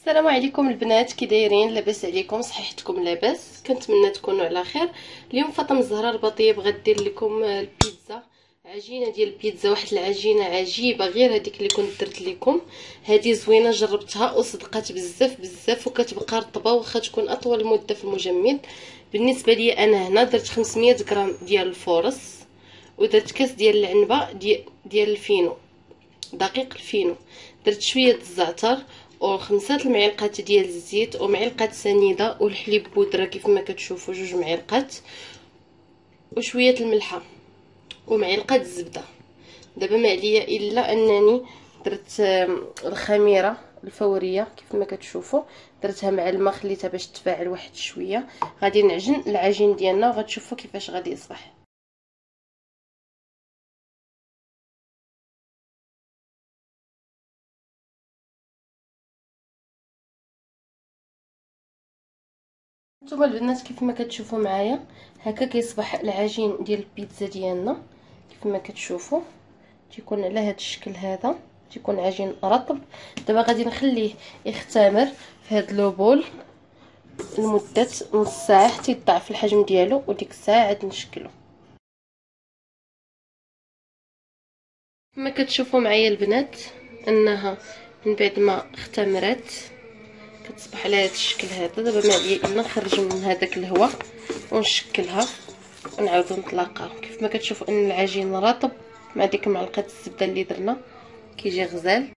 السلام عليكم البنات، كي دايرين؟ لاباس عليكم؟ صحيحتكم لاباس؟ كنتمنى تكونوا على خير. اليوم فاطمه الزهراء البطيب غدير لكم البيتزا، عجينه ديال البيتزا، واحد العجينه عجيبه غير هذيك اللي كنت درت لكم. هذه زوينه، جربتها وصدقات بزاف بزاف، وكتبقى رطبه واخا تكون اطول مده في المجمد. بالنسبه لي انا هنا درت 500 غرام ديال الفورص، ودرت كاس ديال العنبه ديال الفينو، دقيق الفينو، درت شويه الزعتر وخمسة المعالق ديال الزيت ومعلقه سنيده والحليب بودره كيف ما كتشوفوا، 2 معالق، وشويه الملحه ومعلقه الزبده. دابا ما عليا الا انني درت الخميره الفوريه كيف ما كتشوفوا، درتها مع الماء، خليتها باش تفاعل واحد شويه. غادي نعجن العجين ديالنا وغتشوفوا كيفاش غادي يصبح. نتوما البنات كيف ما كتشوفوا معايا هكا كيصبح العجين ديال البيتزا ديالنا. كيف ما كتشوفوا تيكون على هذا الشكل، هذا تيكون عجين رطب. دابا غادي نخليه يختمر في هذا لوبول لمده نص ساعه حتى يضاعف الحجم ديالو، وديك الساعه عاد نشكلو. كما كتشوفوا معايا البنات انها من بعد ما اختمرت كتصبح على هذا الشكل هذا. دابا ما عليا الا نخرج من هذاك الهواء ونشكلها ونعاودو نطلقها. كيف ما كتشوفوا ان العجين رطب مع ديك معلقه الزبده اللي درنا كيجي غزال.